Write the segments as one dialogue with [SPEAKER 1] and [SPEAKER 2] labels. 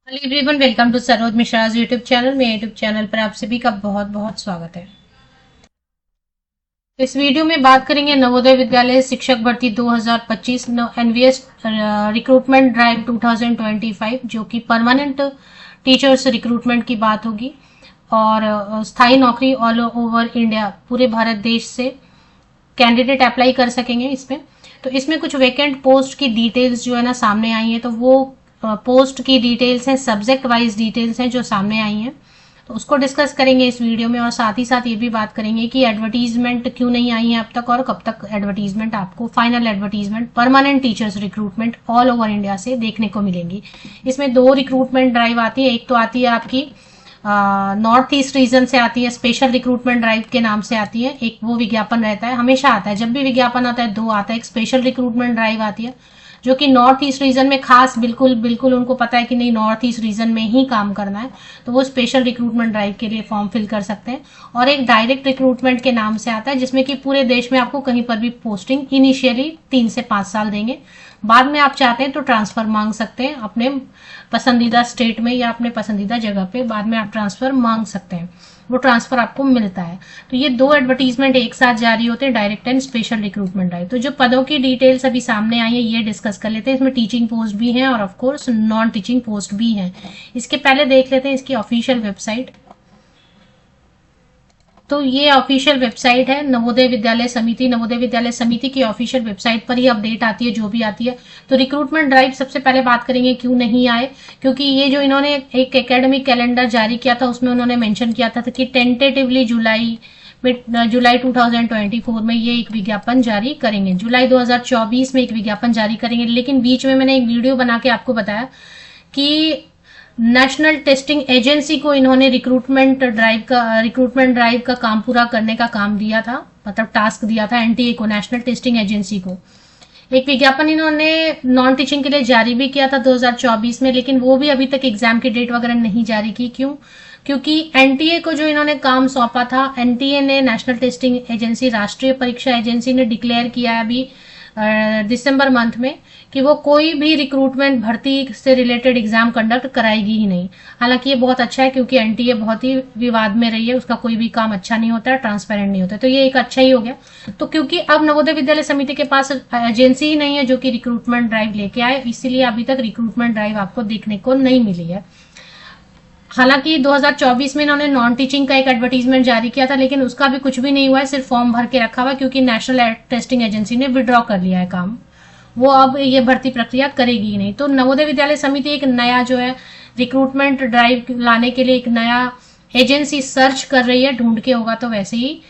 [SPEAKER 1] Hello everyone, welcome to Saroj Mishra YouTube channel. मेरे YouTube channel पर आप सभी का बहुत बहुत स्वागत है। इस वीडियो में बात करेंगे नवोदय विद्यालय शिक्षक भर्ती 2025 एनवीएस रिक्रूटमेंट ड्राइव 2025, जो कि परमानेंट टीचर्स रिक्रूटमेंट की बात होगी और स्थायी नौकरी ऑल ओवर इंडिया, पूरे भारत देश से कैंडिडेट अप्लाई कर सकेंगे इसमें। तो इसमें कुछ वैकेंट पोस्ट की डिटेल्स जो है ना सामने आई है, तो वो पोस्ट की डिटेल्स हैं, सब्जेक्ट वाइज डिटेल्स हैं जो सामने आई हैं, तो उसको डिस्कस करेंगे इस वीडियो में। और साथ ही साथ ये भी बात करेंगे कि एडवर्टीजमेंट क्यों नहीं आई है अब तक और कब तक एडवर्टीजमेंट आपको, final advertisement permanent teachers recruitment all over India से देखने को मिलेंगी। इसमें दो रिक्रूटमेंट ड्राइव आती है, एक तो आती है आपकी नॉर्थ ईस्ट रीजन से आती है, स्पेशल रिक्रूटमेंट ड्राइव के नाम से आती है। एक वो विज्ञापन रहता है, हमेशा आता है, जब भी विज्ञापन आता है दो आता है। एक स्पेशल रिक्रूटमेंट ड्राइव आती है जो कि नॉर्थ ईस्ट रीजन में खास बिल्कुल उनको पता है कि नहीं नॉर्थ ईस्ट रीजन में ही काम करना है, तो वो स्पेशल रिक्रूटमेंट ड्राइव के लिए फॉर्म फिल कर सकते हैं। और एक डायरेक्ट रिक्रूटमेंट के नाम से आता है जिसमें कि पूरे देश में आपको कहीं पर भी पोस्टिंग इनिशियली 3 से 5 साल देंगे, बाद में आप चाहते हैं तो ट्रांसफर मांग सकते हैं अपने पसंदीदा स्टेट में या अपने पसंदीदा जगह पे, बाद में आप ट्रांसफर मांग सकते हैं, वो ट्रांसफर आपको मिलता है। तो ये दो एडवर्टीजमेंट एक साथ जारी होते हैं, direct and special recruitment drive. तो जो पदों की डिटेल्स अभी सामने आई है ये डिस्कस कर लेते हैं। इसमें टीचिंग पोस्ट भी है और of course non teaching post भी है। इसके पहले देख लेते हैं इसकी ऑफिशियल वेबसाइट। तो ये ऑफिशियल वेबसाइट है नवोदय विद्यालय समिति। नवोदय विद्यालय समिति की ऑफिशियल वेबसाइट पर ही अपडेट आती है जो भी आती है। तो रिक्रूटमेंट ड्राइव सबसे पहले बात करेंगे क्यों नहीं आए, क्योंकि ये जो इन्होंने एक एकेडमिक कैलेंडर जारी किया था उसमें उन्होंने मेंशन किया था कि टेंटेटिवली जुलाई 2024 में ये एक विज्ञापन जारी करेंगे, जुलाई 2024 में एक विज्ञापन जारी करेंगे। लेकिन बीच में मैंने एक वीडियो बना के आपको बताया कि नेशनल टेस्टिंग एजेंसी को इन्होंने रिक्रूटमेंट ड्राइव का काम पूरा करने का काम दिया था, मतलब टास्क दिया था एनटीए को, नेशनल टेस्टिंग एजेंसी को। एक विज्ञापन इन्होंने नॉन टीचिंग के लिए जारी भी किया था 2024 में, लेकिन वो भी अभी तक एग्जाम की डेट वगैरह नहीं जारी की। क्यों? क्योंकि एनटीए को जो इन्होंने काम सौंपा था, एनटीए ने, नेशनल टेस्टिंग एजेंसी, राष्ट्रीय परीक्षा एजेंसी ने डिक्लेयर किया है अभी दिसंबर मंथ में कि वो कोई भी रिक्रूटमेंट भर्ती से रिलेटेड एग्जाम कंडक्ट कराएगी ही नहीं। हालांकि ये बहुत अच्छा है क्योंकि एनटीए बहुत ही विवाद में रही है, उसका कोई भी काम अच्छा नहीं होता है, ट्रांसपेरेंट नहीं होता है, तो ये एक अच्छा ही हो गया। तो क्योंकि अब नवोदय विद्यालय समिति के पास एजेंसी ही नहीं है जो कि रिक्रूटमेंट ड्राइव लेके आए, इसीलिए अभी तक रिक्रूटमेंट ड्राइव आपको देखने को नहीं मिली है। हालांकि 2024 में इन्होंने नॉन टीचिंग का एक एडवर्टीजमेंट जारी किया था, लेकिन उसका भी कुछ भी नहीं हुआ है, सिर्फ फॉर्म भर के रखा हुआ है क्योंकि नेशनल टेस्टिंग एजेंसी ने विड्रॉ कर लिया है काम, वो अब ये भर्ती प्रक्रिया करेगी ही नहीं। तो नवोदय विद्यालय समिति एक नया जो है रिक्रूटमेंट ड्राइव लाने के लिए एक नया एजेंसी सर्च कर रही है, ढूंढ के होगा तो वैसे ही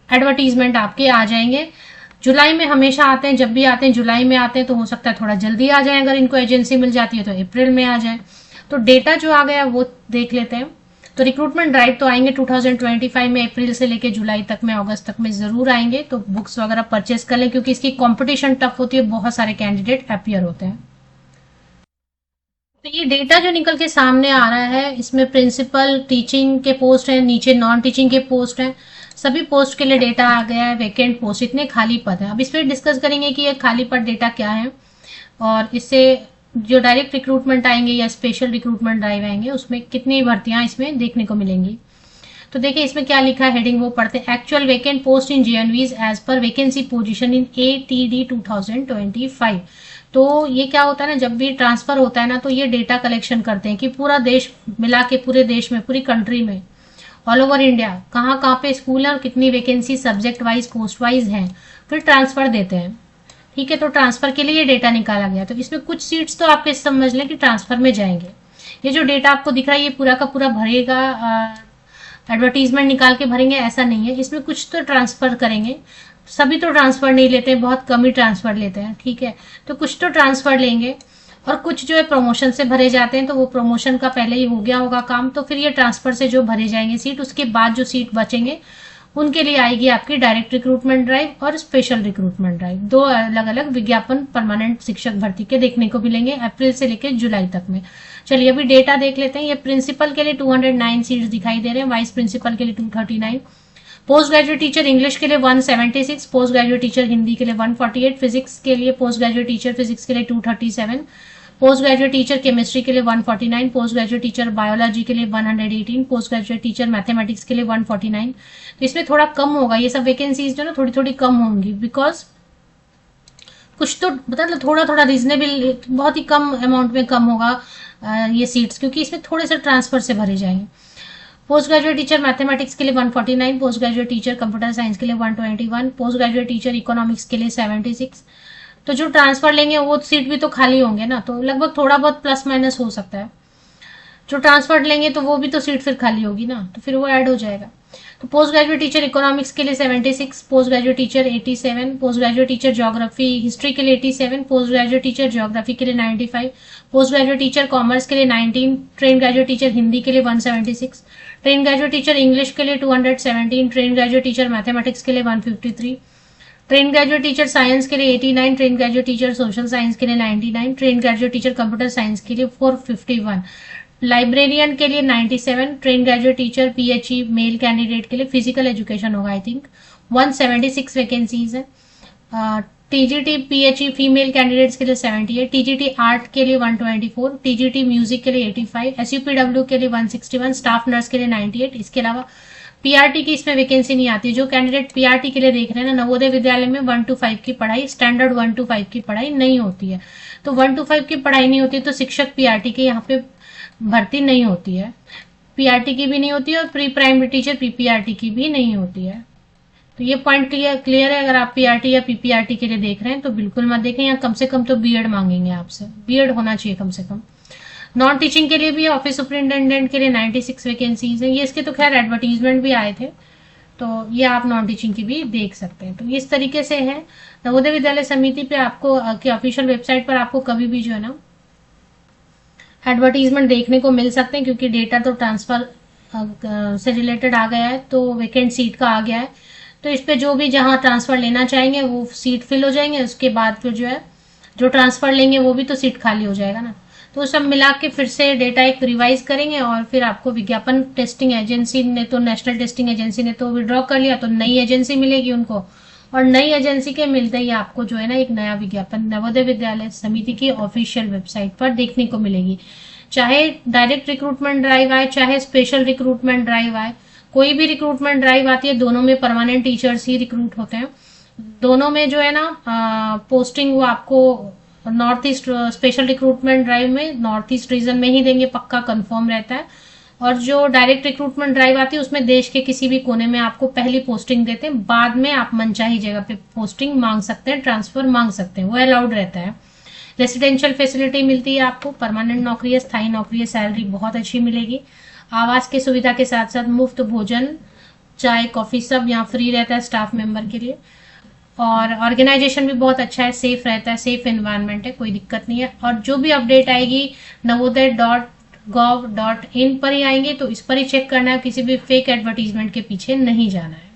[SPEAKER 1] एडवर्टीजमेंट आपके आ जाएंगे। जुलाई में हमेशा आते हैं, जब भी आते हैं जुलाई में आते हैं, तो हो सकता है थोड़ा जल्दी आ जाए, अगर इनको एजेंसी मिल जाती है तो अप्रैल में आ जाए। तो डेटा जो आ गया वो देख लेते हैं। तो रिक्रूटमेंट ड्राइव तो आएंगे 2025 में, अप्रैल से लेके जुलाई तक में, अगस्त तक में जरूर आएंगे। तो बुक्स वगैरह परचेस कर लें क्योंकि इसकी कंपटीशन टफ होती है, बहुत सारे कैंडिडेट अपियर होते हैं। तो ये डेटा जो निकल के सामने आ रहा है, इसमें प्रिंसिपल टीचिंग के पोस्ट हैं, नीचे नॉन टीचिंग के पोस्ट हैं, सभी पोस्ट के लिए डेटा आ गया है। वैकेंट पोस्ट, इतने खाली पद है। अब इस पर डिस्कस करेंगे कि ये खाली पद डेटा क्या है और इससे जो डायरेक्ट रिक्रूटमेंट आएंगे या स्पेशल रिक्रूटमेंट ड्राइव आएंगे उसमें कितनी भर्तियां इसमें देखने को मिलेंगी। तो देखिए इसमें क्या लिखा है, हेडिंग वो पढ़ते हैं। Actual vacant post in JNVs as per vacancy position in ATD 2025। तो ये क्या होता है ना, जब भी ट्रांसफर होता है ना तो ये डेटा कलेक्शन करते हैं कि पूरा देश मिला के, पूरे देश में, पूरी कंट्री में, ऑल ओवर इंडिया कहाँ पे स्कूल है और कितनी vacancy subject wise post wise है, फिर ट्रांसफर देते हैं। ठीक है, तो ट्रांसफर के लिए ये डेटा निकाला गया। तो इसमें कुछ सीट्स तो आपके समझ लें कि ट्रांसफर में जाएंगे। ये जो डेटा आपको दिख रहा है ये पूरा का पूरा भरेगा, एडवर्टीजमेंट निकाल के भरेंगे ऐसा नहीं है, इसमें कुछ तो ट्रांसफर करेंगे। सभी तो ट्रांसफर नहीं लेते, बहुत कम ही ट्रांसफर लेते हैं। ठीक है, तो कुछ तो ट्रांसफर लेंगे और कुछ जो है प्रमोशन से भरे जाते हैं, तो वो प्रमोशन का पहले ही हो गया होगा काम, तो फिर ये ट्रांसफर से जो भरे जाएंगे सीट, उसके बाद जो सीट बचेंगे उनके लिए आएगी आपकी डायरेक्ट रिक्रूटमेंट ड्राइव और स्पेशल रिक्रूटमेंट ड्राइव। दो अलग अलग विज्ञापन परमानेंट शिक्षक भर्ती के देखने को मिलेंगे अप्रैल से लेकर जुलाई तक में। चलिए अभी डेटा देख लेते हैं। ये प्रिंसिपल के लिए 209 सीट्स दिखाई दे रहे हैं, वाइस प्रिंसिपल के लिए 239, पोस्ट ग्रेजुएट टीचर इंग्लिश के लिए 176, पोस्ट ग्रेजुएट टीचर हिंदी के लिए 148, फिजिक्स के लिए पोस्ट ग्रेजुएट टीचर फिजिक्स के लिए 237, पोस्ट ग्रेजुएट टीचर केमिस्ट्री के लिए 149, पोस्ट ग्रेजुएट टीचर बायोलॉजी के लिए 118, पोस्ट ग्रेजुएट टीचर मैथमेटिक्स के लिए 149। तो इसमें थोड़ा कम होगा, ये सब वैकेंसीज जो ना थोड़ी थोड़ी कम होंगी, बिकॉज कुछ तो मतलब थोड़ा थोड़ा रीजनेबल, बहुत ही कम अमाउंट में कम होगा ये सीट्स, क्योंकि इसमें थोड़े से ट्रांसफर से भरे जाएंगे। पोस्ट ग्रेजुएट टीचर मैथमेटिक्स के लिए 149, post graduate teacher computer science के लिए 121, पोस्ट ग्रेजुएट टीचर इकोनॉमिक्स के लिए 76। तो जो ट्रांसफर लेंगे वो सीट भी तो खाली होंगे ना, तो लगभग थोड़ा बहुत प्लस माइनस हो सकता है। जो ट्रांसफर लेंगे तो वो भी तो सीट फिर खाली होगी ना, तो फिर वो ऐड हो जाएगा। तो पोस्ट ग्रेजुएट टीचर इकोनॉमिक्स के लिए 76, post graduate teacher 87, post graduate teacher geography history के लिए 87, पोस्ट ग्रेजुएट टीचर ज्योग्राफी के लिए 95, पोस्ट ग्रेजुएट टीचर कॉमर्स के लिए 19, ट्रेन ग्रेजुएट टीचर हिंदी के लिए 176, ट्रेन ग्रेजुएट टीचर इंग्लिश के लिए 217, ट्रेन ग्रेजुएट टीचर मैथमेटिक्स के लिए 153, ट्रेन ग्रेजुएट टीचर साइंस के लिए 89, train graduate teacher social science के लिए 99, train graduate teacher computer science के लिए 451, लाइब्रेरियन के लिए 97, train graduate teacher PHE male candidate के लिए फिजिकल एजुकेशन होगा आई थिंक 176 वैकेंसीज है। टीजीटी पीएचई फीमेल कैंडिडेट्स के लिए 78, टीजीटी आर्ट के लिए 124, टीजीटी म्यूजिक के लिए 85, एसयूपीडब्ल्यू के लिए 161, स्टाफ नर्स के लिए 98। इसके अलावा पीआरटी की इसमें वैकेंसी नहीं आती। जो कैंडिडेट पीआरटी के लिए देख रहे हैं ना, नवोदय विद्यालय में 1 to 5 की पढ़ाई, स्टैंडर्ड 1 to 5 की पढ़ाई नहीं होती है। तो 1 to 5 की पढ़ाई नहीं होती तो शिक्षक पीआरटी के यहाँ पे भर्ती नहीं होती है, पीआरटी की भी नहीं होती है और प्री प्राइमरी टीचर पीपीआरटी की भी नहीं होती है। तो ये पॉइंट क्लियर है। अगर आप पीआरटी या पीपीआरटी के लिए देख रहे हैं तो बिल्कुल मत देखें, यहाँ कम से कम तो बीएड मांगेंगे आपसे, बीएड होना चाहिए कम से कम। नॉन टीचिंग के लिए भी ऑफिस सुपरिटेंडेंट के लिए 96 वैकेंसीज है। ये इसके तो खैर एडवर्टीजमेंट भी आए थे, तो ये आप नॉन टीचिंग की भी देख सकते हैं। तो इस तरीके से है नवोदय विद्यालय समिति पे आपको की ऑफिशियल वेबसाइट पर आपको कभी भी जो है ना एडवर्टीजमेंट देखने को मिल सकते हैं, क्योंकि डेटा तो ट्रांसफर से रिलेटेड आ गया है, तो वैकेंट सीट का आ गया है। तो इस पे जो भी जहां ट्रांसफर लेना चाहेंगे वो सीट फिल हो जाएंगे, उसके बाद फिर जो है जो ट्रांसफर लेंगे वो भी तो सीट खाली हो जाएगा ना। तो सब मिला के फिर से डेटा एक रिवाइज करेंगे और फिर आपको विज्ञापन टेस्टिंग एजेंसी ने तो नेशनल टेस्टिंग एजेंसी ने तो विड्रॉ कर लिया, तो नई एजेंसी मिलेगी उनको, और नई एजेंसी के मिलते ही आपको जो है ना एक नया विज्ञापन नवोदय विद्यालय समिति की ऑफिशियल वेबसाइट पर देखने को मिलेगी। चाहे डायरेक्ट रिक्रूटमेंट ड्राइव आए, चाहे स्पेशल रिक्रूटमेंट ड्राइव आए, कोई भी रिक्रूटमेंट ड्राइव आती है, दोनों में परमानेंट टीचर्स ही रिक्रूट होते हैं। दोनों में जो है ना पोस्टिंग वो आपको north east special recruitment drive में नॉर्थ ईस्ट रीजन में ही देंगे, पक्का कंफर्म रहता है। और जो डायरेक्ट रिक्रूटमेंट ड्राइव आती है उसमें देश के किसी भी कोने में आपको पहली पोस्टिंग देते हैं, बाद में आप मनचाही जगह पे पोस्टिंग मांग सकते हैं, ट्रांसफर मांग सकते हैं, वो अलाउड रहता है। रेसिडेंशियल फैसिलिटी मिलती है आपको, परमानेंट नौकरी है, स्थायी नौकरी है, सैलरी बहुत अच्छी मिलेगी। आवास की सुविधा के साथ साथ मुफ्त भोजन, चाय कॉफी सब यहाँ फ्री रहता है स्टाफ मेंबर के लिए। और ऑर्गेनाइजेशन भी बहुत अच्छा है, सेफ रहता है, सेफ एनवायरनमेंट है, कोई दिक्कत नहीं है। और जो भी अपडेट आएगी navodaya.gov.in पर ही आएंगे, तो इस पर ही चेक करना है, किसी भी फेक एडवर्टीजमेंट के पीछे नहीं जाना है।